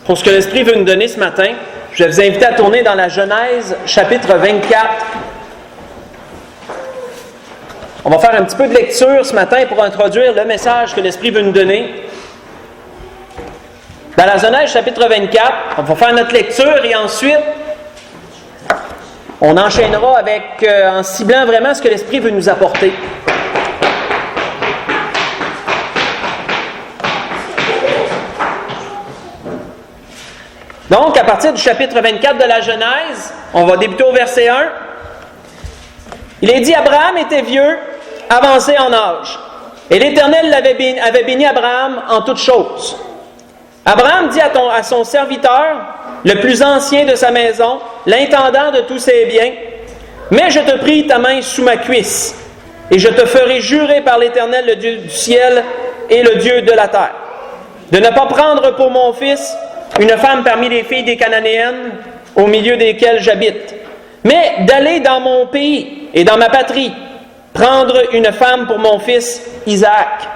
Pour ce que l'Esprit veut nous donner ce matin, je vais vous inviter à tourner dans la Genèse, chapitre 24. On va faire un petit peu de lecture ce matin pour introduire le message que l'Esprit veut nous donner. Dans la Genèse, chapitre 24, on va faire notre lecture et ensuite, on enchaînera avec, en ciblant vraiment ce que l'Esprit veut nous apporter. Donc, à partir du chapitre 24 de la Genèse, on va débuter au verset 1. Il est dit, Abraham était vieux, avancé en âge, et l'Éternel avait béni Abraham en toutes choses. Abraham dit à son serviteur, le plus ancien de sa maison, l'intendant de tous ses biens, « Mais je te prie ta main sous ma cuisse, et je te ferai jurer par l'Éternel, le Dieu du ciel et le Dieu de la terre, de ne pas prendre pour mon fils une femme parmi les filles des Cananéennes, au milieu desquelles j'habite, mais d'aller dans mon pays et dans ma patrie, prendre une femme pour mon fils Isaac. »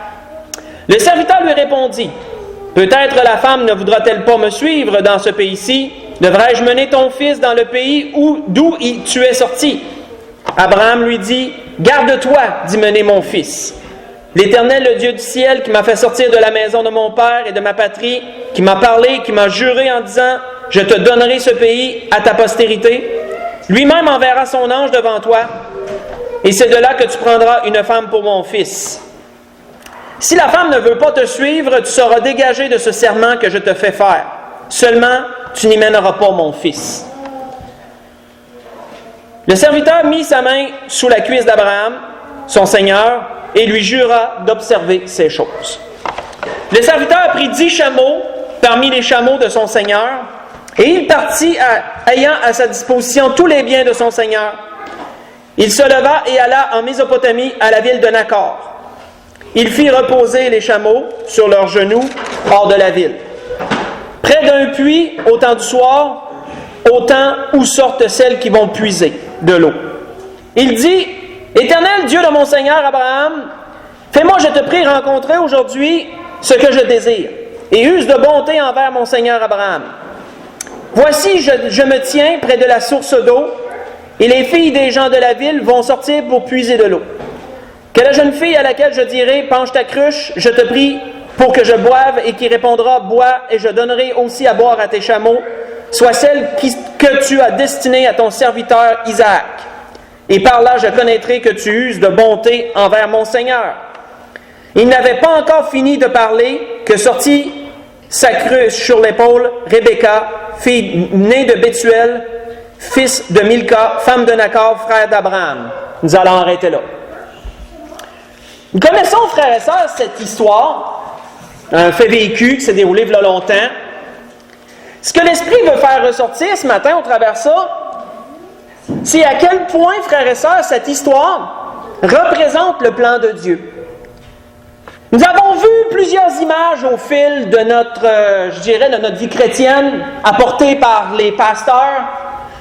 Le serviteur lui répondit, « Peut-être la femme ne voudra-t-elle pas me suivre dans ce pays-ci? Devrais-je mener ton fils dans le pays d'où tu es sorti? » Abraham lui dit, « Garde-toi d'y mener mon fils. L'Éternel, le Dieu du ciel, qui m'a fait sortir de la maison de mon père et de ma patrie, qui m'a parlé, qui m'a juré en disant, « Je te donnerai ce pays à ta postérité, lui-même enverra son ange devant toi, et c'est de là que tu prendras une femme pour mon fils. Si la femme ne veut pas te suivre, tu seras dégagé de ce serment que je te fais faire. Seulement, tu n'y mèneras pas mon fils. » Le serviteur mit sa main sous la cuisse d'Abraham, son seigneur, et lui jura d'observer ces choses. Le serviteur prit 10 chameaux parmi les chameaux de son seigneur, et il partit ayant à sa disposition tous les biens de son seigneur. Il se leva et alla en Mésopotamie à la ville de Nacor. Il fit reposer les chameaux sur leurs genoux hors de la ville, près d'un puits au temps du soir, au temps où sortent celles qui vont puiser de l'eau. Il dit, « Éternel Dieu de mon Seigneur Abraham, fais-moi, je te prie, rencontrer aujourd'hui ce que je désire, et use de bonté envers mon Seigneur Abraham. Voici, je me tiens près de la source d'eau, et les filles des gens de la ville vont sortir pour puiser de l'eau. Que la jeune fille à laquelle je dirai, penche ta cruche, je te prie, pour que je boive, et qui répondra, bois, et je donnerai aussi à boire à tes chameaux, soit celle que tu as destinée à ton serviteur Isaac. Et par là, je connaîtrai que tu uses de bonté envers mon Seigneur. » Il n'avait pas encore fini de parler que sortit sa cruche sur l'épaule Rebecca, fille née de Bethuel, fils de Milca, femme de Nacor, frère d'Abraham. Nous allons arrêter là. Nous connaissons, frères et sœurs, cette histoire, un fait vécu qui s'est déroulé il y a longtemps. Ce que l'Esprit veut faire ressortir ce matin au travers de ça, c'est à quel point, frères et sœurs, cette histoire représente le plan de Dieu. Nous avons vu plusieurs images au fil de notre vie chrétienne, apportées par les pasteurs,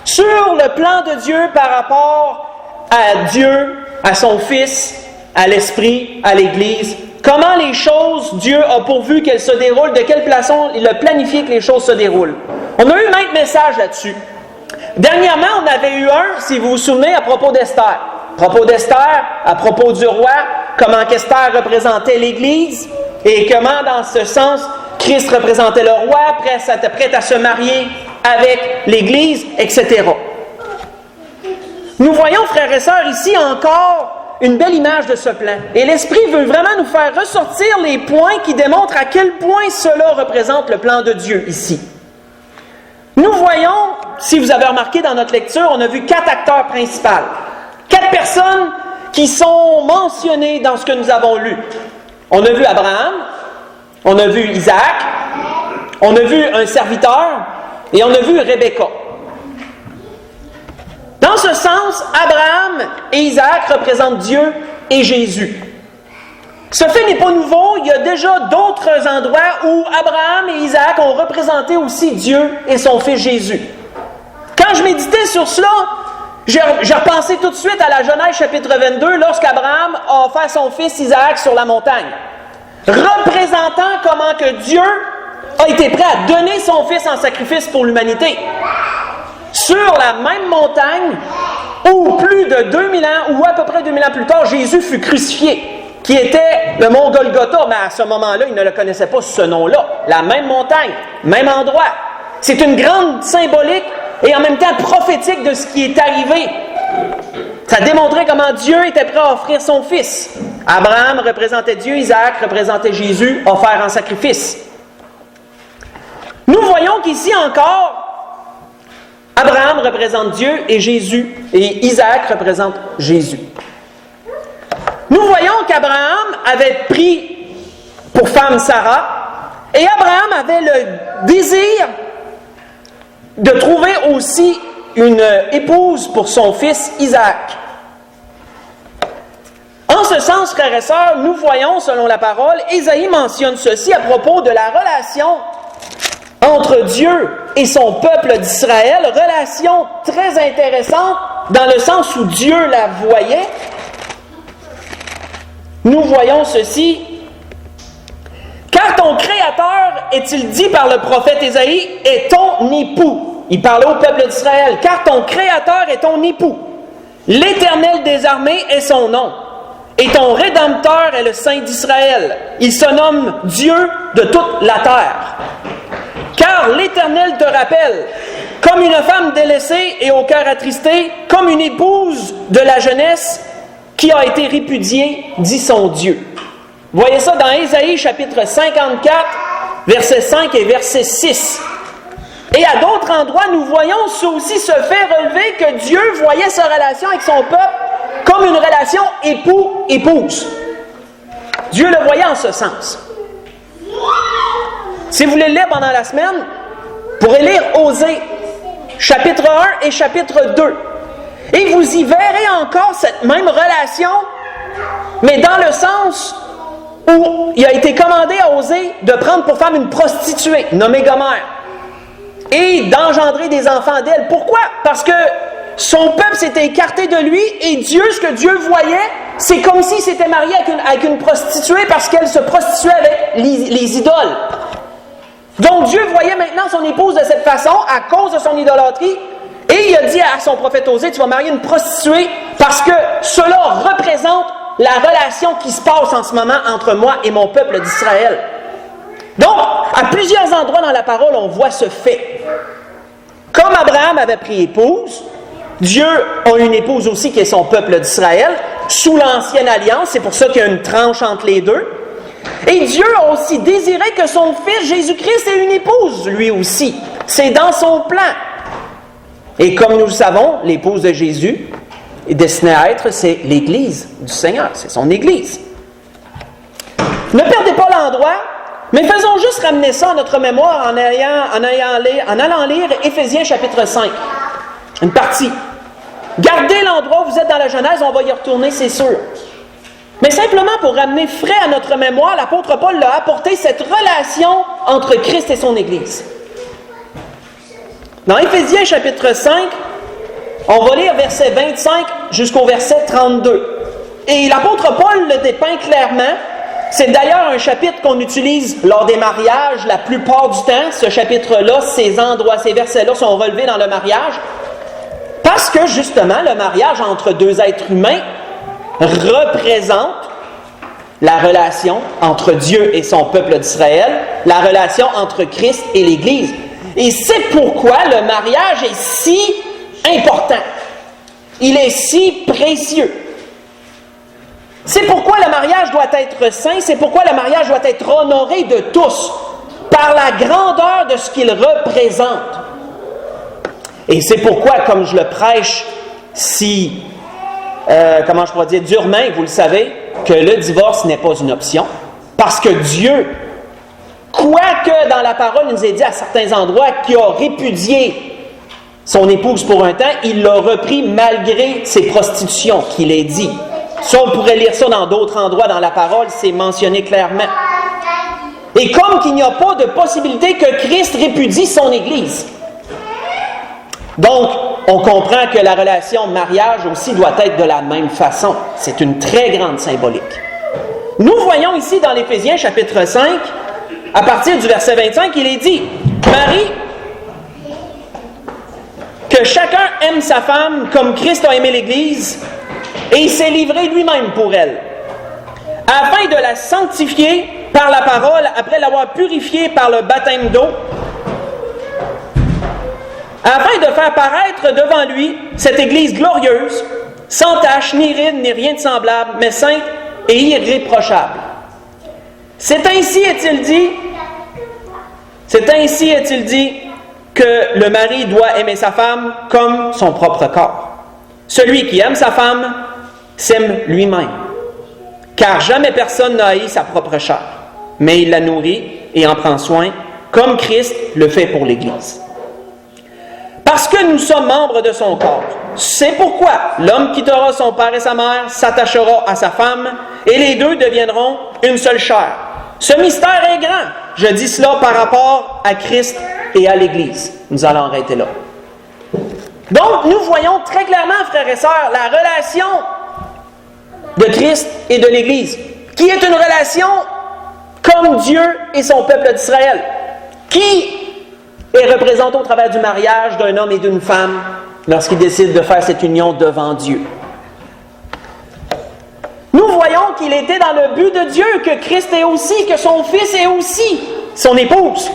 sur le plan de Dieu par rapport à Dieu, à son Fils, à l'Esprit, à l'Église. Comment les choses, Dieu a pourvu qu'elles se déroulent, de quelle façon il a planifié que les choses se déroulent. On a eu maintes messages là-dessus. Dernièrement, on avait eu un, si vous vous souvenez, à propos d'Esther. À propos d'Esther, à propos du roi, comment qu'Esther représentait l'Église et comment, dans ce sens, Christ représentait le roi, prêt à se marier avec l'Église, etc. Nous voyons, frères et sœurs, ici encore une belle image de ce plan. Et l'Esprit veut vraiment nous faire ressortir les points qui démontrent à quel point cela représente le plan de Dieu ici. Nous voyons, si vous avez remarqué dans notre lecture, on a vu 4 acteurs principaux. 4 personnes qui sont mentionnées dans ce que nous avons lu. On a vu Abraham, on a vu Isaac, on a vu un serviteur et on a vu Rebecca. Dans ce sens, Abraham et Isaac représentent Dieu et Jésus. Ce fait n'est pas nouveau, il y a déjà d'autres endroits où Abraham et Isaac ont représenté aussi Dieu et son Fils Jésus. Quand je méditais sur cela, j'ai repensé tout de suite à la Genèse chapitre 22, lorsqu'Abraham a offert son fils Isaac sur la montagne, représentant comment que Dieu a été prêt à donner son Fils en sacrifice pour l'humanité. Sur la même montagne où plus de 2000 ans, ou à peu près 2000 ans plus tard, Jésus fut crucifié, qui était le mont Golgotha, mais à ce moment-là, il ne le connaissait pas ce nom-là. La même montagne, même endroit. C'est une grande symbolique et en même temps prophétique de ce qui est arrivé. Ça démontrait comment Dieu était prêt à offrir son Fils. Abraham représentait Dieu, Isaac représentait Jésus, offert en sacrifice. Nous voyons qu'ici encore, Abraham représente Dieu et Jésus, et Isaac représente Jésus. Nous voyons qu'Abraham avait pris pour femme Sarah, et Abraham avait le désir de trouver aussi une épouse pour son fils Isaac. En ce sens, frères et sœurs, nous voyons, selon la parole, Ésaïe mentionne ceci à propos de la relation entre Dieu et son peuple d'Israël, relation très intéressante dans le sens où Dieu la voyait. Nous voyons ceci. Car ton Créateur, est-il dit par le prophète Ésaïe, est ton époux. Il parlait au peuple d'Israël. Car ton Créateur est ton époux. L'Éternel des armées est son nom. Et ton Rédempteur est le Saint d'Israël. Il se nomme Dieu de toute la terre. Car l'Éternel te rappelle, comme une femme délaissée et au cœur attristé, comme une épouse de la jeunesse qui a été répudiée, dit son Dieu. Voyez ça dans Ésaïe chapitre 54, versets 5 et verset 6. Et à d'autres endroits, nous voyons ça aussi se fait relever que Dieu voyait sa relation avec son peuple comme une relation époux-épouse. Dieu le voyait en ce sens. Si vous voulez le lire pendant la semaine, vous pourrez lire Osée, chapitre 1 et chapitre 2. Et vous y verrez encore cette même relation, mais dans le sens où il a été commandé à Osée de prendre pour femme une prostituée, nommée Gomère, et d'engendrer des enfants d'elle. Pourquoi? Parce que son peuple s'était écarté de lui, et Dieu, ce que Dieu voyait, c'est comme s'il s'était marié avec une prostituée parce qu'elle se prostituait avec les idoles. Donc Dieu voyait maintenant son épouse de cette façon à cause de son idolâtrie, et il a dit à son prophète Osée, tu vas marier une prostituée parce que cela représente la relation qui se passe en ce moment entre moi et mon peuple d'Israël. Donc, à plusieurs endroits dans la parole, on voit ce fait. Comme Abraham avait pris épouse, Dieu a une épouse aussi qui est son peuple d'Israël, sous l'ancienne alliance, c'est pour ça qu'il y a une tranche entre les deux. Et Dieu a aussi désiré que son Fils Jésus-Christ ait une épouse, lui aussi. C'est dans son plan. Et comme nous le savons, l'épouse de Jésus est destinée à être, c'est l'Église du Seigneur, c'est son Église. Ne perdez pas l'endroit, mais faisons juste ramener ça à notre mémoire en allant lire Éphésiens chapitre 5, une partie. Gardez l'endroit où vous êtes dans la Genèse, on va y retourner, c'est sûr. Mais simplement pour ramener frais à notre mémoire, l'apôtre Paul a apporté cette relation entre Christ et son Église. Dans Éphésiens chapitre 5, on va lire verset 25 jusqu'au verset 32. Et l'apôtre Paul le dépeint clairement. C'est d'ailleurs un chapitre qu'on utilise lors des mariages la plupart du temps. Ce chapitre-là, ces versets-là sont relevés dans le mariage. Parce que justement, le mariage entre deux êtres humains représente la relation entre Dieu et son peuple d'Israël, la relation entre Christ et l'Église. Et c'est pourquoi le mariage est si important. Il est si précieux. C'est pourquoi le mariage doit être saint, c'est pourquoi le mariage doit être honoré de tous, par la grandeur de ce qu'il représente. Et c'est pourquoi, comme je le prêche si, durement, vous le savez, que le divorce n'est pas une option, parce que Dieu, quoique dans la parole il nous ait dit à certains endroits qu'il a répudié son épouse pour un temps, il l'a repris malgré ses prostitutions qu'il ait dit. Ça, on pourrait lire ça dans d'autres endroits dans la parole, c'est mentionné clairement. Et comme qu'il n'y a pas de possibilité que Christ répudie son Église. Donc, on comprend que la relation mariage aussi doit être de la même façon. C'est une très grande symbolique. Nous voyons ici dans l'Éphésiens chapitre 5, à partir du verset 25, il est dit, Marie, que chacun aime sa femme comme Christ a aimé l'Église, et il s'est livré lui-même pour elle, afin de la sanctifier par la parole, après l'avoir purifiée par le baptême d'eau, afin de faire paraître devant lui cette Église glorieuse, sans tache, ni ride, ni rien de semblable, mais sainte et irréprochable. C'est ainsi, est-il dit, que le mari doit aimer sa femme comme son propre corps. Celui qui aime sa femme s'aime lui-même, car jamais personne n'a haï sa propre chair, mais il la nourrit et en prend soin, comme Christ le fait pour l'Église. Parce que nous sommes membres de son corps. C'est pourquoi l'homme quittera son père et sa mère, s'attachera à sa femme, et les deux deviendront une seule chair. Ce mystère est grand. Je dis cela par rapport à Christ et à l'Église. Nous allons arrêter là. Donc, nous voyons très clairement, frères et sœurs, la relation de Christ et de l'Église, qui est une relation comme Dieu et son peuple d'Israël, qui est représenté au travers du mariage d'un homme et d'une femme lorsqu'ils décident de faire cette union devant Dieu. Nous voyons qu'il était dans le but de Dieu, que Christ est aussi, que son Fils est aussi son épouse.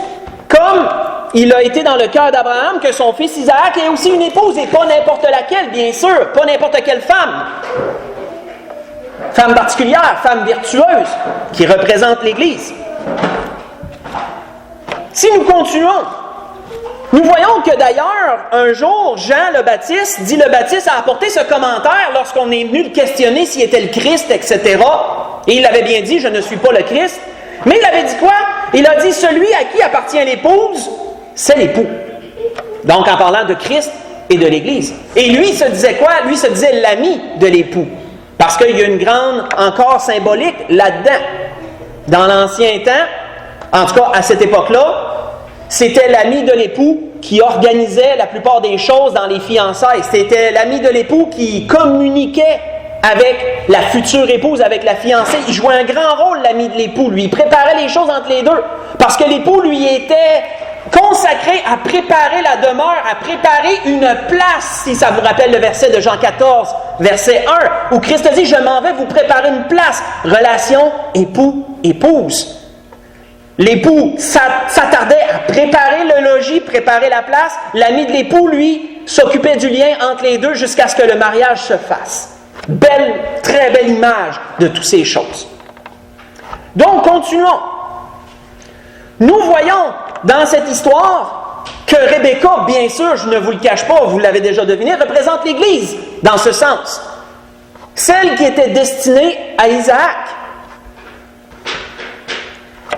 Comme il a été dans le cœur d'Abraham, que son fils Isaac est aussi une épouse, et pas n'importe laquelle, bien sûr, pas n'importe quelle femme. Femme particulière, femme virtueuse, qui représente l'Église. Si nous continuons, nous voyons que d'ailleurs, un jour, Jean le Baptiste, dit le Baptiste, a apporté ce commentaire lorsqu'on est venu le questionner s'il était le Christ, etc. Et il avait bien dit, je ne suis pas le Christ. Mais il avait dit quoi? Il a dit, celui à qui appartient l'épouse, c'est l'époux. Donc, en parlant de Christ et de l'Église. Et lui, il se disait quoi? Lui, il se disait l'ami de l'époux. Parce qu'il y a une grande, encore symbolique, là-dedans. Dans l'ancien temps, en tout cas, à cette époque-là, c'était l'ami de l'époux qui organisait la plupart des choses dans les fiançailles. C'était l'ami de l'époux qui communiquait avec la future épouse, avec la fiancée. Il jouait un grand rôle, l'ami de l'époux. Lui, il préparait les choses entre les deux. Parce que l'époux, lui, était consacré à préparer la demeure, à préparer une place, si ça vous rappelle le verset de Jean 14, verset 1, où Christ dit « Je m'en vais vous préparer une place ». Relation époux-épouse. L'époux s'attardait à préparer le logis, préparer la place. L'ami de l'époux, lui, s'occupait du lien entre les deux jusqu'à ce que le mariage se fasse. Belle, très belle image de toutes ces choses. Donc, continuons. Nous voyons dans cette histoire que Rebecca, bien sûr, je ne vous le cache pas, vous l'avez déjà deviné, représente l'Église dans ce sens. Celle qui était destinée à Isaac.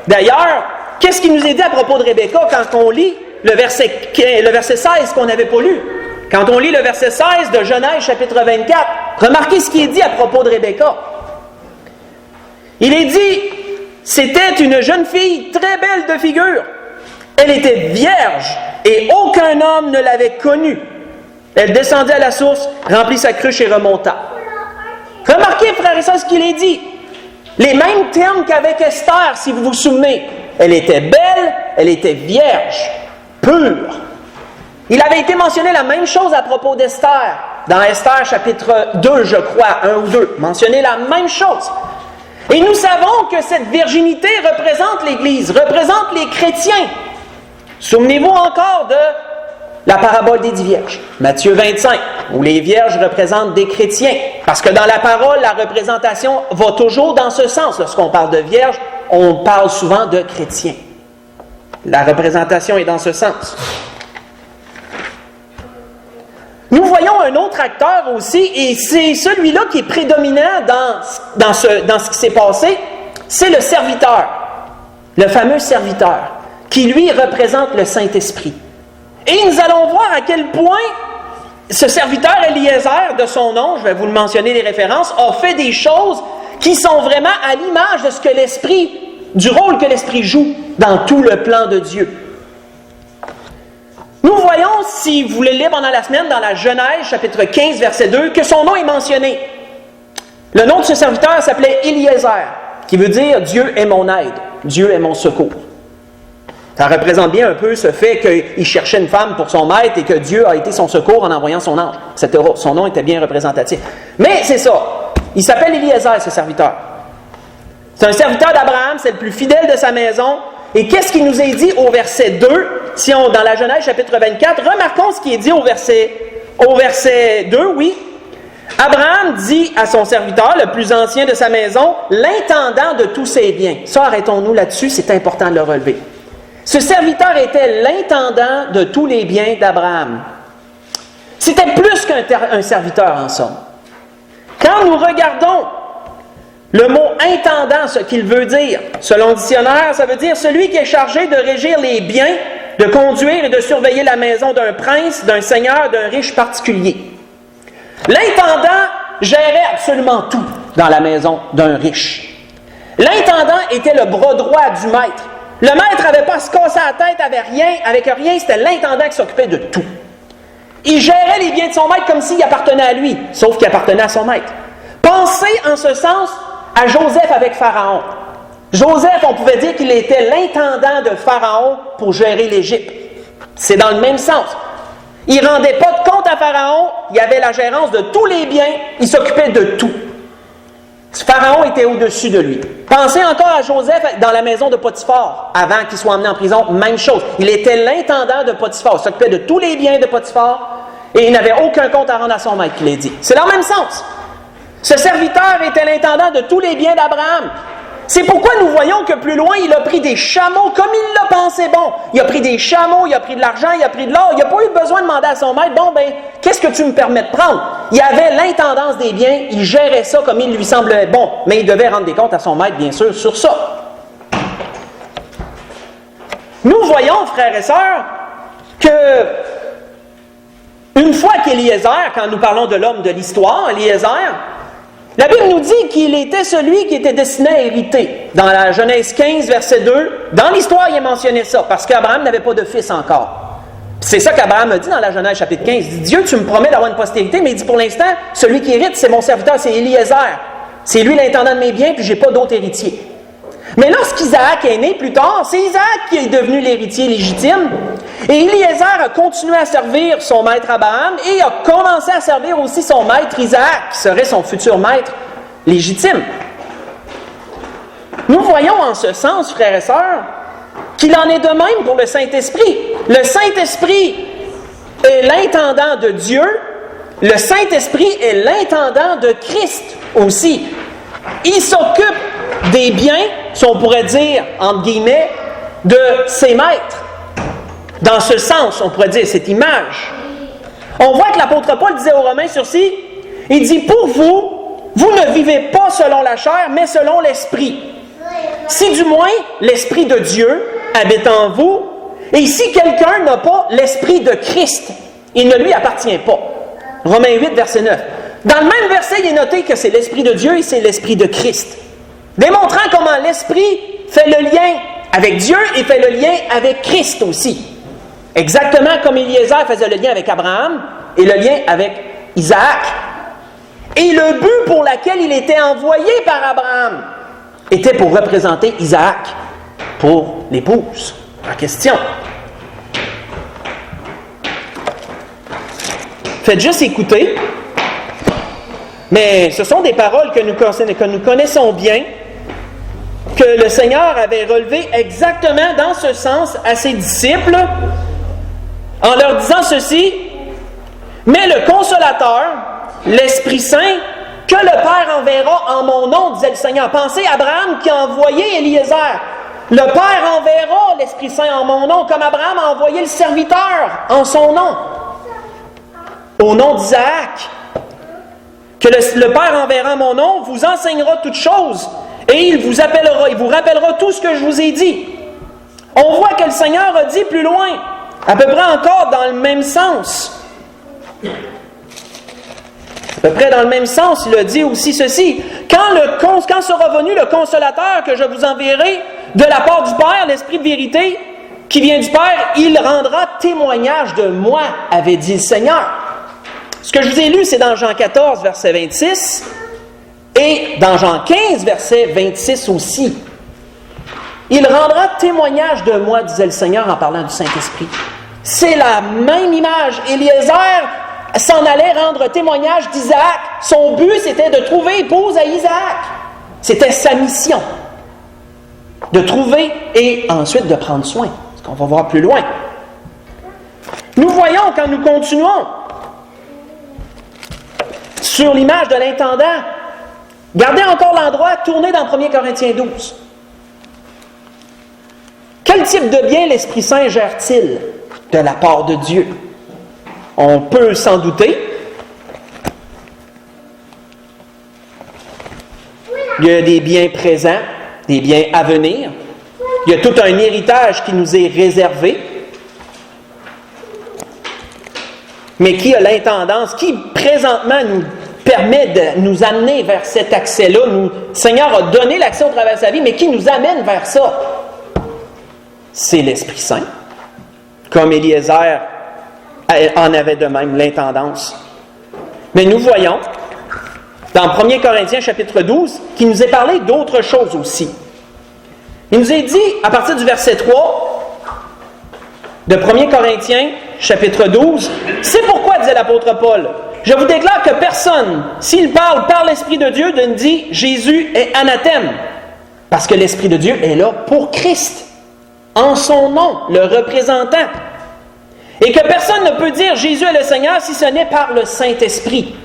D'ailleurs, qu'est-ce qui nous est dit à propos de Rebecca quand on lit le verset 16 qu'on n'avait pas lu? Quand on lit le verset 16 de Genèse chapitre 24, remarquez ce qui est dit à propos de Rebecca. Il est dit, c'était une jeune fille très belle de figure. Elle était vierge et aucun homme ne l'avait connue. Elle descendit à la source, remplit sa cruche et remonta. Remarquez, frères et sœurs, ce qu'il est dit. Les mêmes termes qu'avec Esther, si vous vous souvenez. Elle était belle, elle était vierge, pure. Il avait été mentionné la même chose à propos d'Esther. Dans Esther chapitre 2, je crois, 1 ou 2. Mentionné la même chose. Et nous savons que cette virginité représente l'Église, représente les chrétiens. Souvenez-vous encore de la parabole des 10 vierges, Matthieu 25, où les vierges représentent des chrétiens. Parce que dans la parole, la représentation va toujours dans ce sens. Lorsqu'on parle de vierges, on parle souvent de chrétiens. La représentation est dans ce sens. Nous voyons un autre acteur aussi, et c'est celui-là qui est prédominant dans ce qui s'est passé, c'est le serviteur, le fameux serviteur, qui lui représente le Saint-Esprit. Et nous allons voir à quel point ce serviteur Eliezer, de son nom, je vais vous le mentionner les références, a fait des choses qui sont vraiment à l'image de ce que l'Esprit, du rôle que l'Esprit joue dans tout le plan de Dieu. Nous voyons, si vous voulez lire pendant la semaine, dans la Genèse, chapitre 15, verset 2, que son nom est mentionné. Le nom de ce serviteur s'appelait Eliezer, qui veut dire « Dieu est mon aide, Dieu est mon secours ». Ça représente bien un peu ce fait qu'il cherchait une femme pour son maître et que Dieu a été son secours en envoyant son ange. Son nom était bien représentatif. Mais c'est ça. Il s'appelle Eliezer, ce serviteur. C'est un serviteur d'Abraham, c'est le plus fidèle de sa maison. Et qu'est-ce qu'il nous est dit au verset 2? Dans la Genèse chapitre 24, remarquons ce qui est dit au verset 2, oui. Abraham dit à son serviteur, le plus ancien de sa maison, l'intendant de tous ses biens. Ça, arrêtons-nous là-dessus, c'est important de le relever. Ce serviteur était l'intendant de tous les biens d'Abraham. C'était plus qu'un serviteur, en somme. Quand nous regardons le mot « intendant », ce qu'il veut dire, selon le dictionnaire, ça veut dire celui qui est chargé de régir les biens, de conduire et de surveiller la maison d'un prince, d'un seigneur, d'un riche particulier. L'intendant gérait absolument tout dans la maison d'un riche. L'intendant était le bras droit du maître. Le maître n'avait pas à se casser la tête avec rien, c'était l'intendant qui s'occupait de tout. Il gérait les biens de son maître comme s'il appartenait à lui, sauf qu'il appartenait à son maître. Pensez en ce sens à Joseph avec Pharaon. Joseph, on pouvait dire qu'il était l'intendant de Pharaon pour gérer l'Égypte. C'est dans le même sens. Il ne rendait pas de compte à Pharaon, il avait la gérance de tous les biens, il s'occupait de tout. Pharaon était au-dessus de lui. Pensez encore à Joseph dans la maison de Potiphar, avant qu'il soit emmené en prison, même chose. Il était l'intendant de Potiphar, il s'occupait de tous les biens de Potiphar, et il n'avait aucun compte à rendre à son maître, qu'il ait dit. C'est dans le même sens. Ce serviteur était l'intendant de tous les biens d'Abraham. C'est pourquoi nous voyons que plus loin, il a pris des chameaux comme il l'a pensé bon. Il a pris des chameaux, il a pris de l'argent, il a pris de l'or. Il n'a pas eu besoin de demander à son maître, qu'est-ce que tu me permets de prendre? Il avait l'intendance des biens, il gérait ça comme il lui semblait bon. Mais il devait rendre des comptes à son maître, bien sûr, sur ça. Nous voyons, frères et sœurs, que une fois qu'Éliezer, quand nous parlons de l'homme de l'histoire, Éliezer, la Bible nous dit qu'il était celui qui était destiné à hériter. Dans la Genèse 15, verset 2, dans l'histoire, il est mentionné ça, parce qu'Abraham n'avait pas de fils encore. C'est ça qu'Abraham a dit dans la Genèse chapitre 15. Il dit, Dieu, tu me promets d'avoir une postérité, mais il dit, pour l'instant, celui qui hérite, c'est mon serviteur, c'est Éliezer. C'est lui l'intendant de mes biens, puis je n'ai pas d'autre héritier. Mais lorsqu'Isaac est né plus tard, c'est Isaac qui est devenu l'héritier légitime. Et Eliezer a continué à servir son maître Abraham et a commencé à servir aussi son maître Isaac, qui serait son futur maître légitime. Nous voyons en ce sens, frères et sœurs, qu'il en est de même pour le Saint-Esprit. Le Saint-Esprit est l'intendant de Dieu. Le Saint-Esprit est l'intendant de Christ aussi. Il s'occupe des biens, si on pourrait dire, entre guillemets, de ses maîtres. Dans ce sens, on pourrait dire cette image. On voit que l'apôtre Paul disait aux Romains sur-ci, il dit, pour vous, vous ne vivez pas selon la chair, mais selon l'Esprit. Si du moins l'Esprit de Dieu habite en vous, et si quelqu'un n'a pas l'Esprit de Christ, il ne lui appartient pas. Romains 8, verset 9. Dans le même verset, il est noté que c'est l'Esprit de Dieu et c'est l'Esprit de Christ. Démontrant comment l'Esprit fait le lien avec Dieu et fait le lien avec Christ aussi. Exactement comme Eliezer faisait le lien avec Abraham et le lien avec Isaac. Et le but pour lequel il était envoyé par Abraham était pour représenter Isaac pour l'épouse en question. Faites juste écouter. Mais ce sont des paroles que nous connaissons bien, que le Seigneur avait relevées exactement dans ce sens à ses disciples, en leur disant ceci, « Mais le Consolateur, l'Esprit Saint, que le Père enverra en mon nom, disait le Seigneur. » Pensez à Abraham qui a envoyé Eliezer. Le Père enverra l'Esprit Saint en mon nom, comme Abraham a envoyé le serviteur en son nom, au nom d'Isaac. Que le Père enverra en mon nom, vous enseignera toutes choses, et il vous rappellera tout ce que je vous ai dit. On voit que le Seigneur a dit plus loin, à peu près encore dans le même sens. À peu près dans le même sens, il a dit aussi ceci. Quand sera venu le Consolateur que je vous enverrai de la part du Père, l'Esprit de vérité qui vient du Père, il rendra témoignage de moi, avait dit le Seigneur. Ce que je vous ai lu, c'est dans Jean 14, verset 26, et dans Jean 15, verset 26 aussi. il rendra témoignage de moi, disait le Seigneur en parlant du Saint-Esprit. C'est la même image. Éliézer s'en allait rendre témoignage d'Isaac. Son but, c'était de trouver épouse à Isaac. C'était sa mission. De trouver et ensuite de prendre soin. Ce qu'on va voir plus loin. Nous voyons, quand nous continuons, sur l'image de l'intendant, gardez encore l'endroit, tournez dans 1 Corinthiens 12. Quel type de bien l'Esprit Saint gère-t-il de la part de Dieu? On peut s'en douter. Il y a des biens présents, des biens à venir. Il y a tout un héritage qui nous est réservé. Mais qui a l'intendance, qui présentement nous permet de nous amener vers cet accès-là. Le Seigneur a donné l'accès au travers de sa vie, mais qui nous amène vers ça? C'est l'Esprit Saint. Comme Éliézer en avait de même l'intendance. Mais nous voyons, dans 1 Corinthiens chapitre 12, qu'il nous est parlé d'autre chose aussi. Il nous est dit, à partir du verset 3 de 1 Corinthiens chapitre 12, « C'est pourquoi, disait l'apôtre Paul, je vous déclare que personne, s'il parle par l'Esprit de Dieu, ne dit Jésus est anathème, parce que l'Esprit de Dieu est là pour Christ, en son nom, le représentant. Et que personne ne peut dire Jésus est le Seigneur si ce n'est par le Saint-Esprit.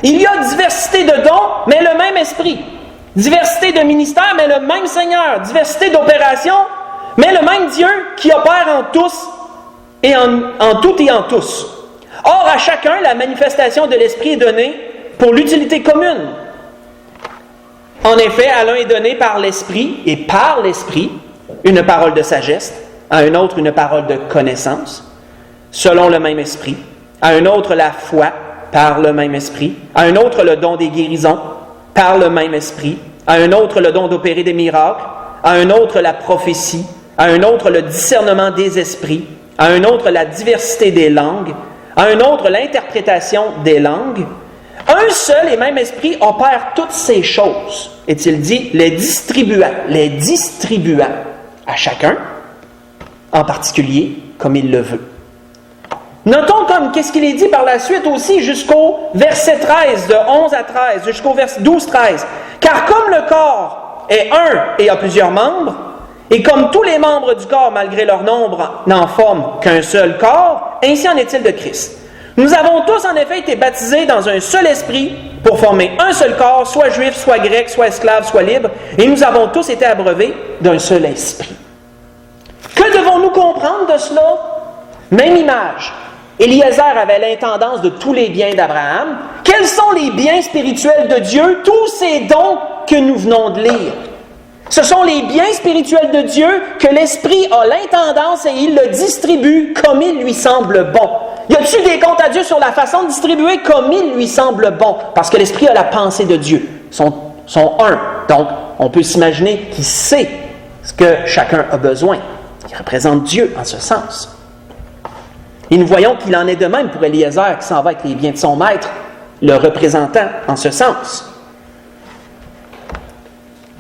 Il y a diversité de dons, mais le même Esprit. Diversité de ministères, mais le même Seigneur. Diversité d'opérations, mais le même Dieu qui opère en tous et en tout et en tous. Or, à chacun, la manifestation de l'Esprit est donnée pour l'utilité commune. En effet, à l'un est donné par l'Esprit, et par l'Esprit, une parole de sagesse, à un autre une parole de connaissance, selon le même Esprit, à un autre la foi, par le même Esprit, à un autre le don des guérisons, par le même Esprit, à un autre le don d'opérer des miracles, à un autre la prophétie, à un autre le discernement des esprits, à un autre la diversité des langues, à un autre l'interprétation des langues. Un seul et même Esprit opère toutes ces choses, est-il dit, les distribuant à chacun, en particulier, comme il le veut. Notons comme qu'est-ce qu'il est dit par la suite aussi jusqu'au verset 13, de 11 à 13, jusqu'au verset 12-13. Car comme le corps est un et a plusieurs membres, et comme tous les membres du corps, malgré leur nombre, n'en forment qu'un seul corps, ainsi en est-il de Christ. Nous avons tous en effet été baptisés dans un seul esprit pour former un seul corps, soit juif, soit grec, soit esclave, soit libre, et nous avons tous été abreuvés d'un seul esprit. Que devons-nous comprendre de cela? Même image. Éliézer avait l'intendance de tous les biens d'Abraham. Quels sont les biens spirituels de Dieu? Tous ces dons que nous venons de lire. Ce sont les biens spirituels de Dieu que l'Esprit a l'intendance et il le distribue comme il lui semble bon. Y a-t-il des comptes à Dieu sur la façon de distribuer comme il lui semble bon? Parce que l'Esprit a la pensée de Dieu. Ils sont un. Donc, on peut s'imaginer qu'il sait ce que chacun a besoin. Il représente Dieu en ce sens. Et nous voyons qu'il en est de même pour Éliézer qui s'en va avec les biens de son maître, le représentant en ce sens.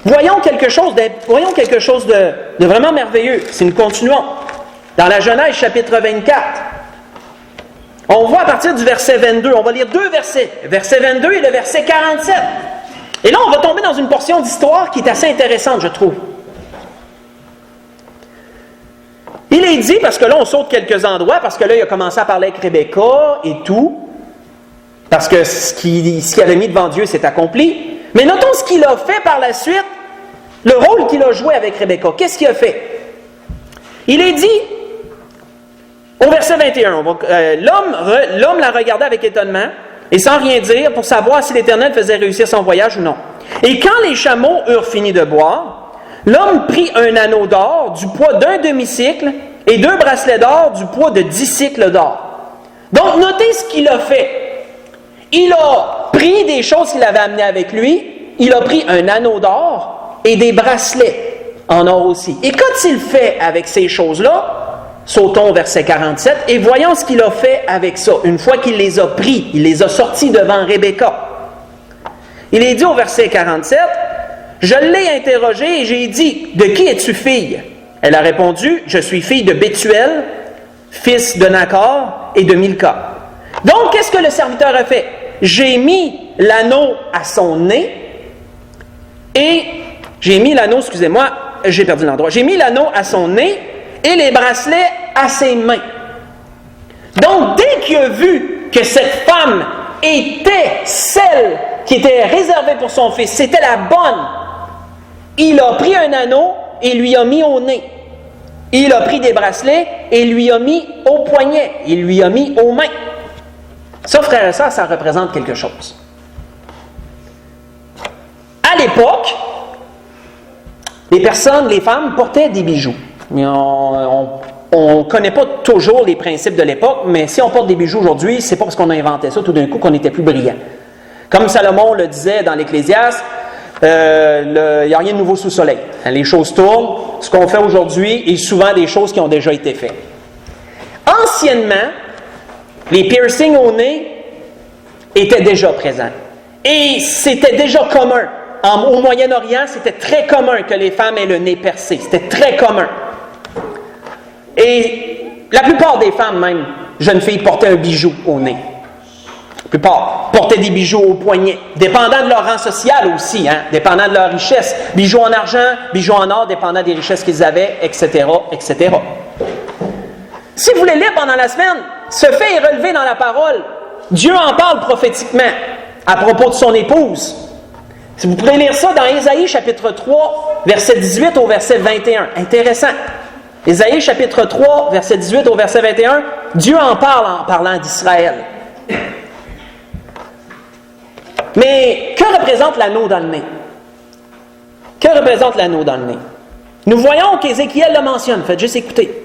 Voyons quelque chose de vraiment merveilleux si nous continuons. Dans la Genèse chapitre 24, on voit à partir du verset 22, on va lire deux versets, verset 22 et le verset 47. Et là, on va tomber dans une portion d'histoire qui est assez intéressante, je trouve. Il est dit, parce que là, on saute quelques endroits, parce que là, il a commencé à parler avec Rebecca et tout, parce que ce qu'il avait mis devant Dieu s'est accompli. Mais notons ce qu'il a fait par la suite, le rôle qu'il a joué avec Rebecca. Qu'est-ce qu'il a fait? Il est dit, au verset 21, l'homme la regardait avec étonnement, et sans rien dire, pour savoir si l'Éternel faisait réussir son voyage ou non. Et quand les chameaux eurent fini de boire, l'homme prit un anneau d'or du poids d'un demi-cycle et 2 bracelets d'or du poids de 10 cycles d'or. Donc, notez ce qu'il a fait. Il a pris des choses qu'il avait amenées avec lui. Il a pris un anneau d'or et des bracelets en or aussi. Et qu'a-t-il fait avec ces choses-là? Sautons au verset 47 et voyons ce qu'il a fait avec ça. Une fois qu'il les a pris, il les a sortis devant Rebecca. Il est dit au verset 47, Je l'ai interrogée et j'ai dit, « De qui es-tu fille? » Elle a répondu, « Je suis fille de Bethuel, fils de Nacor et de Milca. » Donc, qu'est-ce que le serviteur a fait? J'ai mis l'anneau à son nez et j'ai mis l'anneau, excusez-moi, j'ai perdu l'endroit. J'ai mis l'anneau à son nez et les bracelets à ses mains. Donc, dès qu'il a vu que cette femme était celle qui était réservée pour son fils, c'était la bonne, il a pris un anneau et lui a mis au nez. Il a pris des bracelets et lui a mis au poignet. Il lui a mis aux mains. Ça, frère et sœurs, ça représente quelque chose. À l'époque, les femmes portaient des bijoux. Mais on ne connaît pas toujours les principes de l'époque, mais si on porte des bijoux aujourd'hui, c'est pas parce qu'on a inventé ça tout d'un coup qu'on était plus brillant. Comme Salomon le disait dans l'Ecclésiaste, il n'y a rien de nouveau sous le soleil. Les choses tournent. Ce qu'on fait aujourd'hui est souvent des choses qui ont déjà été faites. Anciennement, les piercings au nez étaient déjà présents. Et c'était déjà commun. Au Moyen-Orient, c'était très commun que les femmes aient le nez percé. C'était très commun. Et la plupart des femmes, même, jeunes filles, portaient un bijou au nez. La plupart portaient des bijoux au poignet, dépendant de leur rang social aussi, dépendant de leur richesse. Bijoux en argent, bijoux en or, dépendant des richesses qu'ils avaient, etc., etc. Si vous voulez lire pendant la semaine, ce fait est relevé dans la parole. Dieu en parle prophétiquement à propos de son épouse. Si vous pouvez lire ça dans Ésaïe chapitre 3, verset 18 au verset 21. Intéressant. Ésaïe chapitre 3, verset 18 au verset 21, Dieu en parle en parlant d'Israël. Mais que représente l'anneau dans le nez? Que représente l'anneau dans le nez? Nous voyons qu'Ézéchiel le mentionne. Faites juste écouter.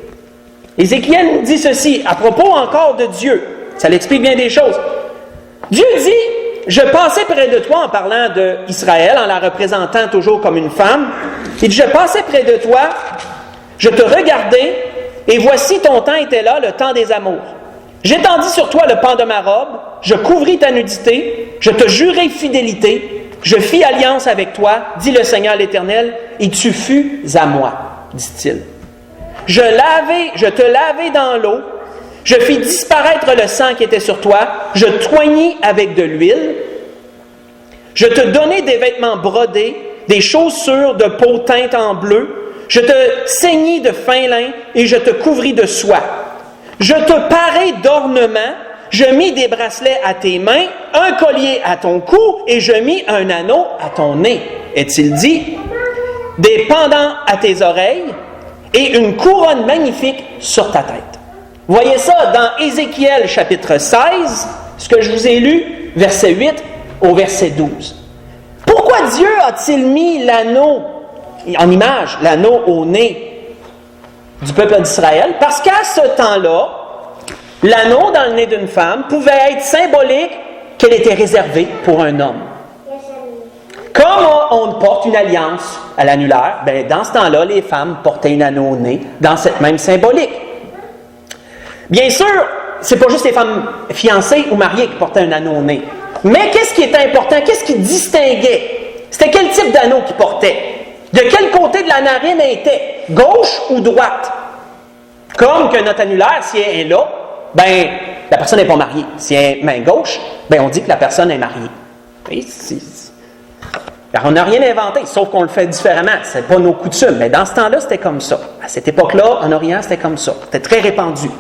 Ézéchiel nous dit ceci, à propos encore de Dieu. Ça l'explique bien des choses. Dieu dit, « Je passais près de toi » en parlant d'Israël, en la représentant toujours comme une femme. Il dit, « Je passais près de toi, je te regardais, et voici ton temps était là, le temps des amours. J'étendis sur toi le pan de ma robe, je couvris ta nudité, je te jurai fidélité, je fis alliance avec toi, dit le Seigneur l'Éternel, et tu fus à moi, dit-il. Je te lavai dans l'eau, je fis disparaître le sang qui était sur toi, je t'oignis avec de l'huile, je te donnai des vêtements brodés, des chaussures de peau teinte en bleu, je te ceignis de fin lin et je te couvris de soie. Je te parai d'ornements, je mis des bracelets à tes mains, un collier à ton cou et je mis un anneau à ton nez. Est-il dit? Des pendants à tes oreilles et une couronne magnifique sur ta tête. Voyez ça dans Ézéchiel chapitre 16, ce que je vous ai lu, verset 8 au verset 12. Pourquoi Dieu a-t-il mis l'anneau, en image, l'anneau au nez du peuple d'Israël? Parce qu'à ce temps-là, l'anneau dans le nez d'une femme pouvait être symbolique qu'elle était réservée pour un homme. Comme on porte une alliance à l'annulaire, dans ce temps-là, les femmes portaient un anneau au nez dans cette même symbolique. Bien sûr, c'est pas juste les femmes fiancées ou mariées qui portaient un anneau au nez. Mais qu'est-ce qui était important? Qu'est-ce qui distinguait? C'était quel type d'anneau qu'ils portaient? De quel côté de la narine elle était? Gauche ou droite? Comme que notre annulaire, si elle est là, la personne n'est pas mariée. Si elle est main gauche, on dit que la personne est mariée. Alors, on n'a rien inventé, sauf qu'on le fait différemment. Ce n'est pas nos coutumes. Mais dans ce temps-là, c'était comme ça. À cette époque-là, en Orient, c'était comme ça. C'était très répandu.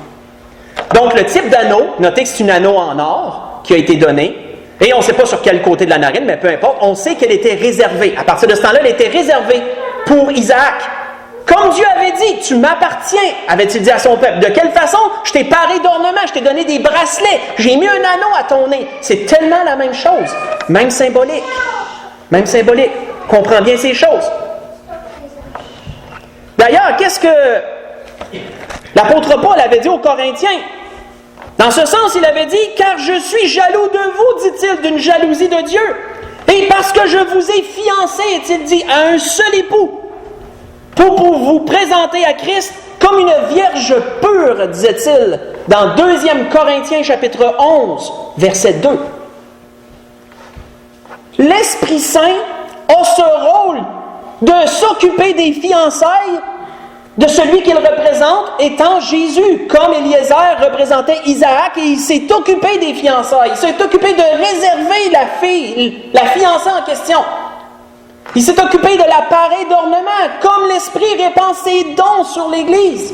Donc, le type d'anneau, notez que c'est un anneau en or qui a été donné. Et on ne sait pas sur quel côté de la narine, mais peu importe. On sait qu'elle était réservée. À partir de ce temps-là, elle était réservée pour Isaac. Comme Dieu avait dit, tu m'appartiens, avait-il dit à son peuple. De quelle façon? Je t'ai paré d'ornements, je t'ai donné des bracelets, j'ai mis un anneau à ton nez. C'est tellement la même chose. Même symbolique. Même symbolique. Comprends bien ces choses. D'ailleurs, qu'est-ce que l'apôtre Paul avait dit aux Corinthiens? Dans ce sens, il avait dit, « Car je suis jaloux de vous, dit-il, d'une jalousie de Dieu. Et parce que je vous ai fiancé, est-il dit, à un seul époux, pour vous présenter à Christ comme une vierge pure, disait-il, dans 2 Corinthiens chapitre 11, verset 2. L'Esprit Saint a ce rôle de s'occuper des fiançailles de celui qu'il représente étant Jésus, comme Eliezer représentait Isaac et il s'est occupé des fiançailles, il s'est occupé de réserver la fiancée en question. Il s'est occupé de la parée d'ornement, comme l'Esprit répand ses dons sur l'Église.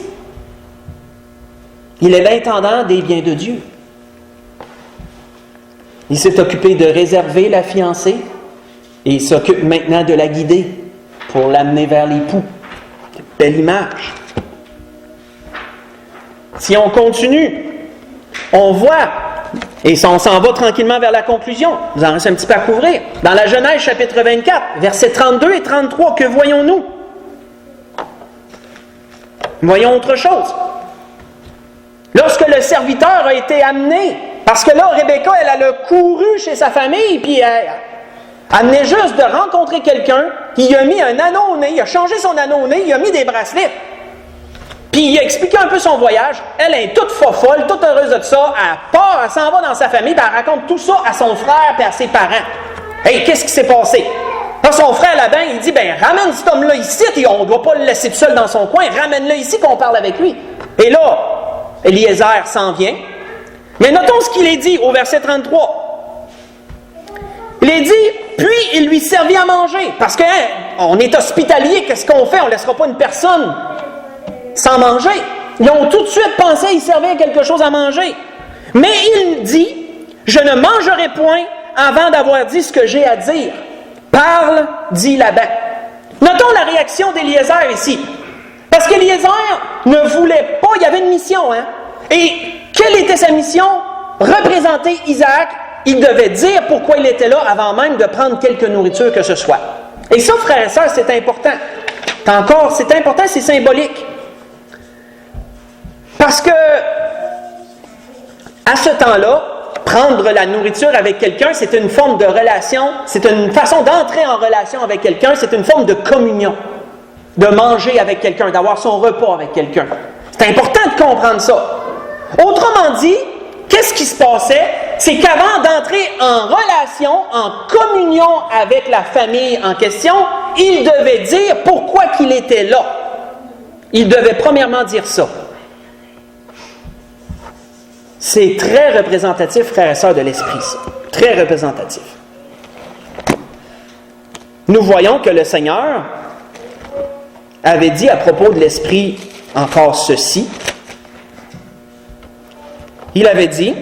Il est l'intendant des biens de Dieu. Il s'est occupé de réserver la fiancée et il s'occupe maintenant de la guider pour l'amener vers l'époux. Belle image. Si on continue, on voit, et on s'en va tranquillement vers la conclusion, vous en reste un petit peu à couvrir. Dans la Genèse chapitre 24, versets 32 et 33, que voyons-nous? Voyons autre chose. Lorsque le serviteur a été amené, parce que là, Rebecca, elle a couru chez sa famille, puis elle venait juste de rencontrer quelqu'un, qui lui a mis un anneau au nez, il a changé son anneau au nez, il a mis des bracelets. Puis il a expliqué un peu son voyage. Elle est toute folle, toute heureuse de ça. Elle part, elle s'en va dans sa famille, puis elle raconte tout ça à son frère et à ses parents. Hey, qu'est-ce qui s'est passé? Là, son frère là-bas, il dit, ramène cet homme-là ici, et on ne doit pas le laisser tout seul dans son coin, ramène-le ici qu'on parle avec lui. Et là, Eliezer s'en vient. Mais notons ce qu'il est dit au verset 33. Il est dit, puis il lui servit à manger. Parce qu'on est hospitalier, qu'est-ce qu'on fait? On ne laissera pas une personne sans manger. Ils ont tout de suite pensé à y servir quelque chose à manger. Mais il dit, je ne mangerai point avant d'avoir dit ce que j'ai à dire. Parle, dit Laban. Notons la réaction d'Eliezer ici. Parce qu'Eliezer ne voulait pas, il y avait une mission. Et quelle était sa mission? Représenter Isaac. Il devait dire pourquoi il était là avant même de prendre quelque nourriture que ce soit. Et ça, frères et sœurs, c'est important. Encore, c'est important, c'est symbolique. Parce que, à ce temps-là, prendre la nourriture avec quelqu'un, c'est une forme de relation, c'est une façon d'entrer en relation avec quelqu'un, c'est une forme de communion. De manger avec quelqu'un, d'avoir son repas avec quelqu'un. C'est important de comprendre ça. Autrement dit, qu'est-ce qui se passait? C'est qu'avant d'entrer en relation, en communion avec la famille en question, il devait dire pourquoi qu'il était là. Il devait premièrement dire ça. C'est très représentatif, frères et sœurs, de l'Esprit, ça. Très représentatif. Nous voyons que le Seigneur avait dit à propos de l'Esprit encore ceci. Il avait dit,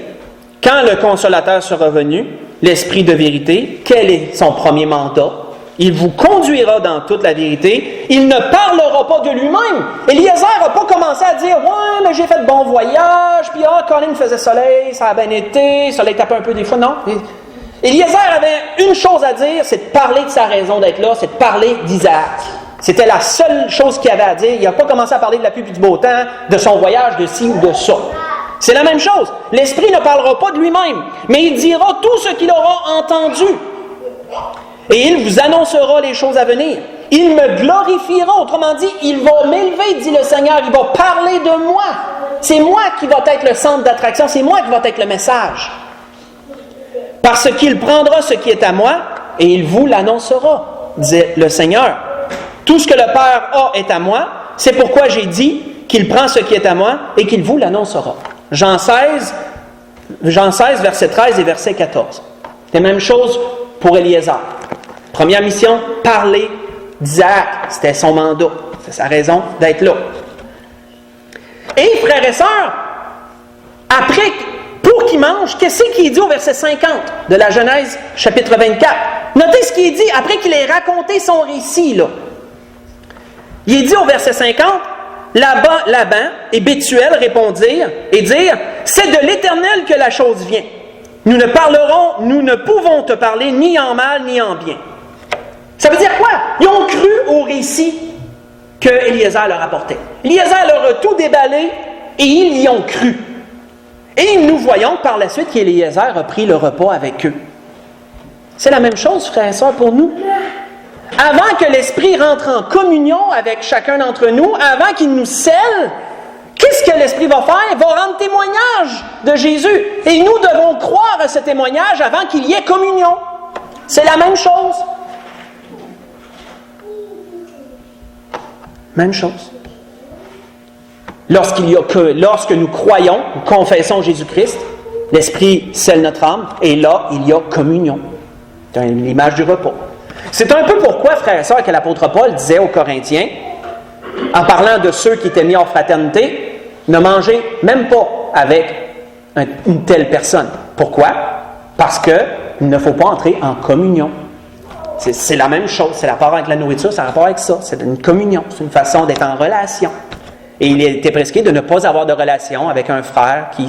quand le Consolateur sera venu, l'Esprit de vérité, quel est son premier mandat? Il vous conduira dans toute la vérité. Il ne parlera pas de lui-même. Eliezer n'a pas commencé à dire « Ouais, mais j'ai fait de bons voyages, puis Colin faisait soleil, ça a bien été, le soleil tapait un peu des fois. » Non. Eliezer avait une chose à dire, c'est de parler de sa raison d'être là, c'est de parler d'Isaac. C'était la seule chose qu'il avait à dire. Il n'a pas commencé à parler de la pluie et du beau temps, de son voyage, de ci ou de ça. C'est la même chose. L'Esprit ne parlera pas de lui-même, mais il dira tout ce qu'il aura entendu. Et il vous annoncera les choses à venir. Il me glorifiera, autrement dit, il va m'élever, dit le Seigneur, il va parler de moi. C'est moi qui va être le centre d'attraction, c'est moi qui va être le message. Parce qu'il prendra ce qui est à moi et il vous l'annoncera, dit le Seigneur. Tout ce que le Père a est à moi, c'est pourquoi j'ai dit qu'il prend ce qui est à moi et qu'il vous l'annoncera. Jean 16, verset 13 et verset 14. C'est la même chose pour Eliezer. Première mission, parler d'Isaac. C'était son mandat. C'est sa raison d'être là. Et frères et sœurs, après, pour qu'il mange, qu'est-ce qu'il dit au verset 50 de la Genèse, chapitre 24? Notez ce qu'il dit après qu'il ait raconté son récit, là. Il est dit au verset 50, Laban et Bethuel répondirent et dirent, c'est de l'Éternel que la chose vient. Nous ne pouvons te parler ni en mal ni en bien. Ça veut dire quoi? Ils ont cru au récit que Eliezer leur apportait. Eliezer leur a tout déballé et ils y ont cru. Et nous voyons par la suite qu'Eliezer a pris le repas avec eux. C'est la même chose, frères et sœurs, pour nous. Avant que l'Esprit rentre en communion avec chacun d'entre nous, avant qu'il nous scelle, qu'est-ce que l'Esprit va faire? Il va rendre témoignage de Jésus. Et nous devons croire à ce témoignage avant qu'il y ait communion. C'est la même chose. Même chose. Lorsque nous croyons, nous confessons Jésus-Christ, l'Esprit scelle notre âme, et là, il y a communion. C'est l'image du repas. C'est un peu pourquoi, frères et sœurs, que l'apôtre Paul disait aux Corinthiens, en parlant de ceux qui étaient mis en fraternité, ne mangez même pas avec une telle personne. Pourquoi? Parce qu'il ne faut pas entrer en communion. C'est la même chose, c'est rapport avec la nourriture, c'est rapport avec ça. C'est une communion, c'est une façon d'être en relation. Et il était prescrit de ne pas avoir de relation avec un frère qui...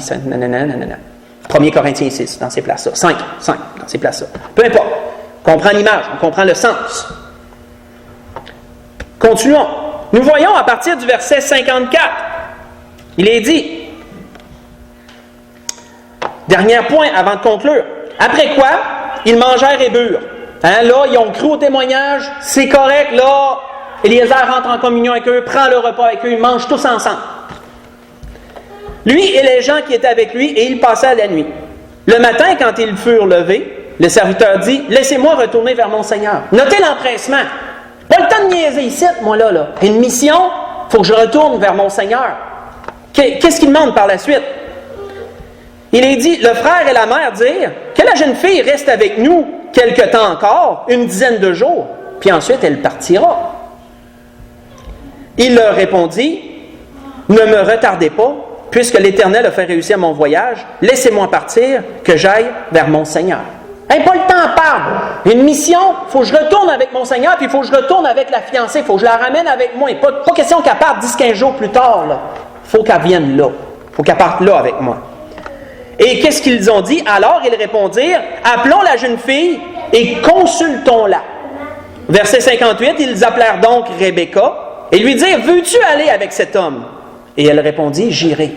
1 Corinthiens 6, dans ces places-là. 5, dans ces places-là. Peu importe. On comprend l'image, on comprend le sens. Continuons. Nous voyons à partir du verset 54, il est dit, dernier point avant de conclure, après quoi, ils mangèrent et burent. Là, ils ont cru au témoignage, c'est correct, là, Éliézer rentre en communion avec eux, prend le repas avec eux, ils mangent tous ensemble. Lui et les gens qui étaient avec lui, et ils passaient la nuit. Le matin, quand ils furent levés, le serviteur dit, « Laissez-moi retourner vers mon Seigneur. » Notez l'empressement. Pas le temps de niaiser ici, moi là. Une mission, il faut que je retourne vers mon Seigneur. Qu'est-ce qu'il demande par la suite? Il est dit, le frère et la mère dirent, « Que la jeune fille reste avec nous quelque temps encore, une dizaine de jours, puis ensuite elle partira. » Il leur répondit, « Ne me retardez pas, puisque l'Éternel a fait réussir mon voyage, laissez-moi partir, que j'aille vers mon Seigneur. » Pas le temps à perdre. Une mission, il faut que je retourne avec mon Seigneur, puis il faut que je retourne avec la fiancée, il faut que je la ramène avec moi. Pas question qu'elle parte 10-15 jours plus tard. Il faut qu'elle vienne là. Il faut qu'elle parte là avec moi. Et qu'est-ce qu'ils ont dit? Alors ils répondirent, appelons la jeune fille et consultons-la. Verset 58, ils appelèrent donc Rebecca et lui dirent, veux-tu aller avec cet homme? Et elle répondit, j'irai.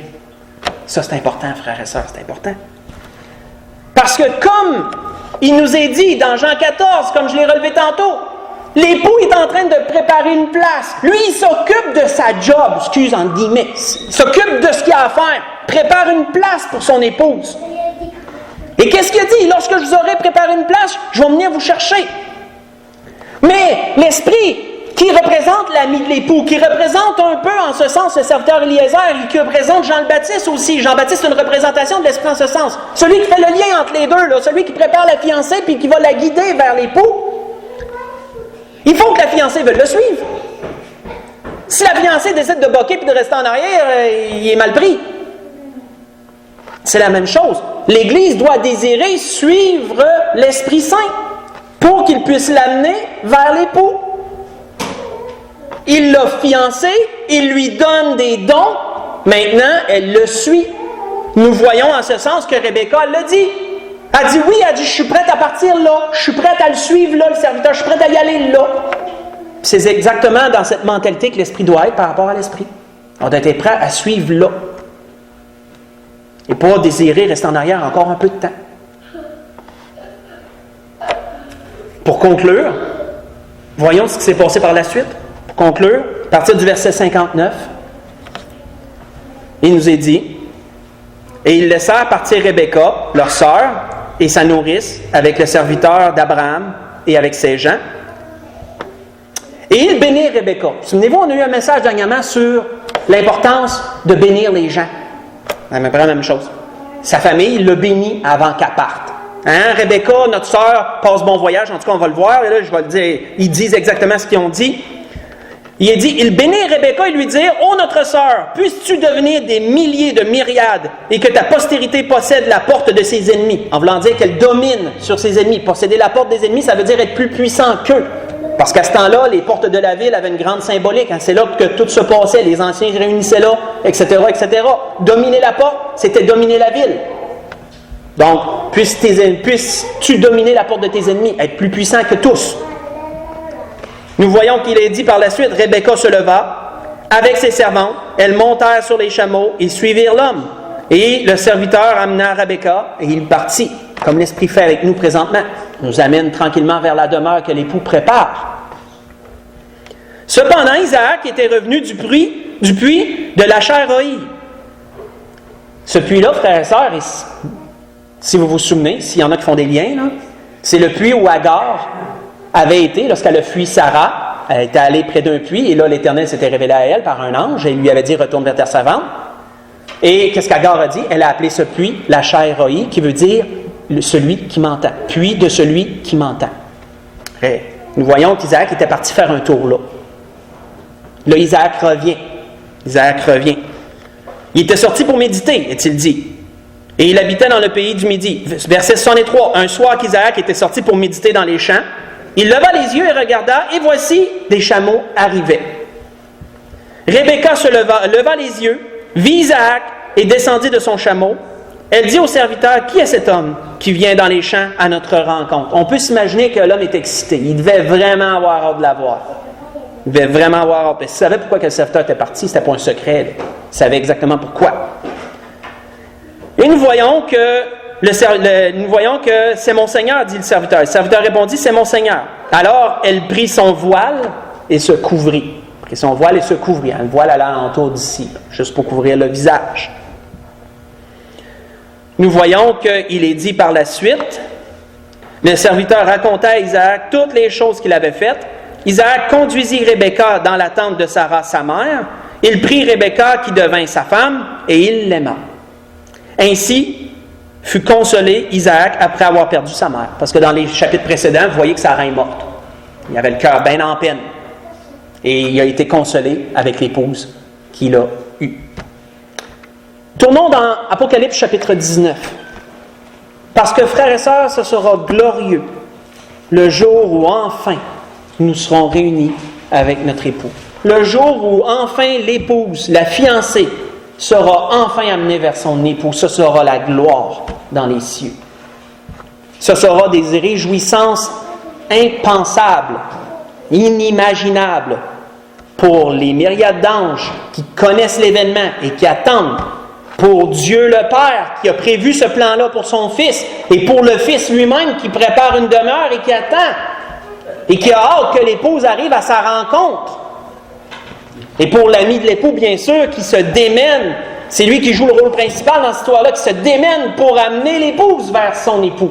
Ça c'est important, frères et sœurs, c'est important. Parce que comme il nous est dit dans Jean 14, comme je l'ai relevé tantôt, l'époux est en train de préparer une place. Lui, il s'occupe de sa job, excuse entre guillemets, il s'occupe de ce qu'il a à faire, prépare une place pour son épouse. Et qu'est-ce qu'il a dit? Lorsque je vous aurai préparé une place, je vais venir vous chercher. Mais l'esprit qui représente l'ami de l'époux, qui représente un peu en ce sens le serviteur Éliézer, et qui représente Jean le Baptiste aussi. Jean le Baptiste est une représentation de l'esprit en ce sens. Celui qui fait le lien entre les deux, là, celui qui prépare la fiancée puis qui va la guider vers l'époux. Il faut que la fiancée veuille le suivre. Si la fiancée décide de boquer puis de rester en arrière, il est mal pris. C'est la même chose. L'Église doit désirer suivre l'Esprit Saint pour qu'il puisse l'amener vers l'époux. Il l'a fiancée, il lui donne des dons, maintenant elle le suit. Nous voyons en ce sens que Rebecca l'a dit. Elle dit oui, elle dit je suis prête à partir là, je suis prête à le suivre là, le serviteur, je suis prête à y aller là. C'est exactement dans cette mentalité que l'esprit doit être par rapport à l'esprit. On doit être prêt à suivre là. Et pas désirer rester en arrière encore un peu de temps. Pour conclure, voyons ce qui s'est passé par la suite. Pour conclure, à partir du verset 59, il nous est dit, et ils laissèrent partir Rebecca, leur sœur, et sa nourrice, avec le serviteur d'Abraham et avec ses gens. Et ils bénirent Rebecca. Souvenez-vous, on a eu un message dernièrement sur l'importance de bénir les gens. C'est la même chose. Sa famille, il l'a béni avant qu'elle parte. Rebecca, notre sœur, passe bon voyage. En tout cas, on va le voir. Et là, je vais le dire. Ils disent exactement ce qu'ils ont dit. Il est dit, ils bénirent Rebecca et lui dirent, « Ô notre sœur, puisses-tu devenir des milliers de myriades et que ta postérité possède la porte de ses ennemis. » En voulant dire qu'elle domine sur ses ennemis. Posséder la porte des ennemis, ça veut dire être plus puissant qu'eux. Parce qu'à ce temps-là, les portes de la ville avaient une grande symbolique. C'est là que tout se passait. Les anciens se réunissaient là, etc., etc. Dominer la porte, c'était dominer la ville. Donc, puisses-tu dominer la porte de tes ennemis, être plus puissant que tous. Nous voyons qu'il est dit par la suite, Rebecca se leva, avec ses servantes, elles montèrent sur les chameaux, ils suivirent l'homme. Et le serviteur amena Rebecca, et il partit, comme l'Esprit fait avec nous présentement. Nous amène tranquillement vers la demeure que l'époux prépare. Cependant, Isaac était revenu du puits de la Charaï. Ce puits-là, frères et sœurs, si vous vous souvenez, s'il y en a qui font des liens, là, c'est le puits où Agar avait été lorsqu'elle a fui Sarah Elle était allée près d'un puits, et là, l'Éternel s'était révélé à elle par un ange, et il lui avait dit, retourne vers ta servante. Et qu'est-ce qu'Agar a dit? Elle a appelé ce puits la Shai-Roi, qui veut dire celui qui m'entend. Puits de celui qui m'entend. Et nous voyons qu'Isaac était parti faire un tour là. Là, Isaac revient. Il était sorti pour méditer, est-il dit. Et il habitait dans le pays du Midi. Verset 63. Un soir qu'Isaac était sorti pour méditer dans les champs, il leva les yeux et regarda, et voici, des chameaux arrivaient. Rebecca se leva les yeux, vit Isaac et descendit de son chameau. Elle dit au serviteur, qui est cet homme qui vient dans les champs à notre rencontre? On peut s'imaginer que l'homme est excité. Il devait vraiment avoir hâte de la voir. Il devait vraiment avoir hâte. Il savait pourquoi que le serviteur était parti, ce n'était pas un secret. Là. Il savait exactement pourquoi. Et nous voyons que c'est mon Seigneur, dit le serviteur. Le serviteur répondit, c'est mon Seigneur. Alors, elle prit son voile et se couvrit. Un voile à l'alentour d'ici, juste pour couvrir le visage. Nous voyons qu'il est dit par la suite, le serviteur raconta à Isaac toutes les choses qu'il avait faites. Isaac conduisit Rebecca dans la tente de Sarah, sa mère. Il prit Rebecca qui devint sa femme et il l'aima. Ainsi fut consolé Isaac après avoir perdu sa mère. Parce que dans les chapitres précédents, vous voyez que Sarah est morte. Il avait le cœur bien en peine. Et il a été consolé avec l'épouse qu'il a eue. Tournons dans Apocalypse chapitre 19. Parce que, frères et sœurs, ce sera glorieux le jour où enfin nous serons réunis avec notre époux. Le jour où enfin l'épouse, la fiancée, sera enfin amenée vers son époux. Ce sera la gloire dans les cieux. Ce sera des réjouissances impensables, inimaginables pour les myriades d'anges qui connaissent l'événement et qui attendent, pour Dieu le Père qui a prévu ce plan-là pour son Fils, et pour le Fils lui-même qui prépare une demeure et qui attend, et qui a hâte que l'épouse arrive à sa rencontre. Et pour l'ami de l'époux, bien sûr, qui se démène, c'est lui qui joue le rôle principal dans cette histoire-là, qui se démène pour amener l'épouse vers son époux.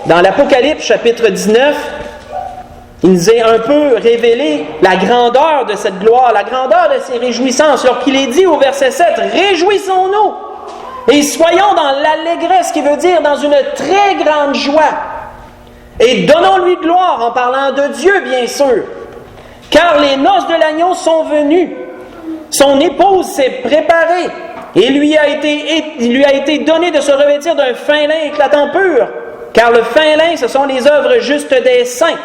Dans l'Apocalypse, chapitre 19, il nous est un peu révélé la grandeur de cette gloire, la grandeur de ces réjouissances, lorsqu'il est dit au verset 7, « Réjouissons-nous et soyons dans l'allégresse », qui veut dire dans une très grande joie. Et donnons-lui gloire en parlant de Dieu, bien sûr, car les noces de l'agneau sont venues. Son épouse s'est préparée et il lui a été donné de se revêtir d'un fin lin éclatant pur, car le fin lin, ce sont les œuvres justes des saints.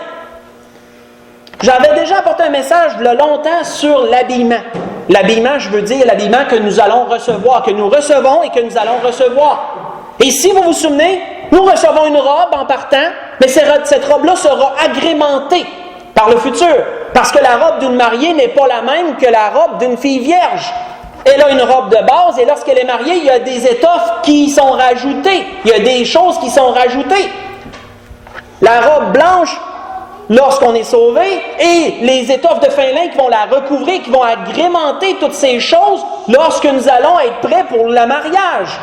J'avais déjà apporté un message il y a longtemps sur l'habillement. L'habillement, je veux dire l'habillement que nous allons recevoir, que nous recevons et que nous allons recevoir. Et si vous vous souvenez, nous recevons une robe en partant, mais cette robe-là sera agrémentée par le futur. Parce que la robe d'une mariée n'est pas la même que la robe d'une fille vierge. Elle a une robe de base et lorsqu'elle est mariée, il y a des étoffes qui sont rajoutées. Il y a des choses qui sont rajoutées. La robe blanche, lorsqu'on est sauvé, et les étoffes de fin lin qui vont la recouvrir, qui vont agrémenter toutes ces choses lorsque nous allons être prêts pour le mariage.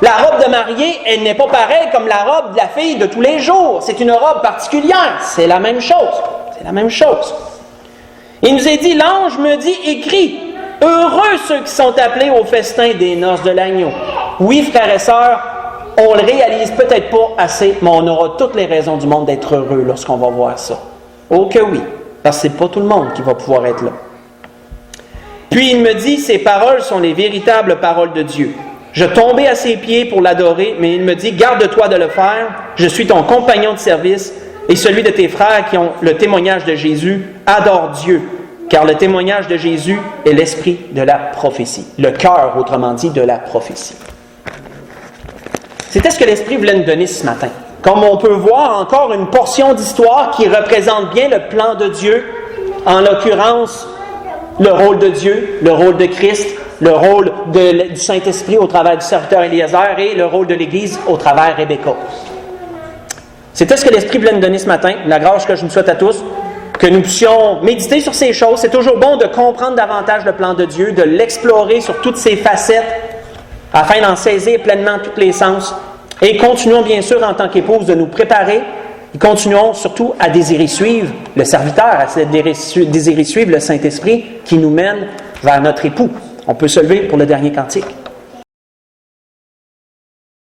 La robe de mariée, elle n'est pas pareille comme la robe de la fille de tous les jours. C'est une robe particulière. C'est la même chose. C'est la même chose. Il nous est dit, l'ange me dit, écrit, heureux ceux qui sont appelés au festin des noces de l'agneau. Oui, frères et sœurs, on le réalise peut-être pas assez, mais on aura toutes les raisons du monde d'être heureux lorsqu'on va voir ça. Oh que oui, parce que c'est pas tout le monde qui va pouvoir être là. Puis il me dit, ces paroles sont les véritables paroles de Dieu. Je tombais à ses pieds pour l'adorer, mais il me dit, garde-toi de le faire, je suis ton compagnon de service et celui de tes frères qui ont le témoignage de Jésus, adore Dieu, car le témoignage de Jésus est l'esprit de la prophétie, le cœur, autrement dit, de la prophétie. C'était ce que l'Esprit voulait nous donner ce matin. Comme on peut voir encore une portion d'histoire qui représente bien le plan de Dieu, en l'occurrence le rôle de Dieu, le rôle de Christ, le rôle du Saint-Esprit au travers du serviteur Éliézer et le rôle de l'Église au travers Rebecca. C'était ce que l'Esprit voulait nous donner ce matin, la grâce que je nous souhaite à tous, que nous puissions méditer sur ces choses. C'est toujours bon de comprendre davantage le plan de Dieu, de l'explorer sur toutes ses facettes, afin d'en saisir pleinement tous les sens Et continuons bien sûr en tant qu'épouse de nous préparer et continuons surtout à désirer suivre le serviteur, à désirer suivre le Saint-Esprit qui nous mène vers notre époux. On peut se lever pour le dernier cantique.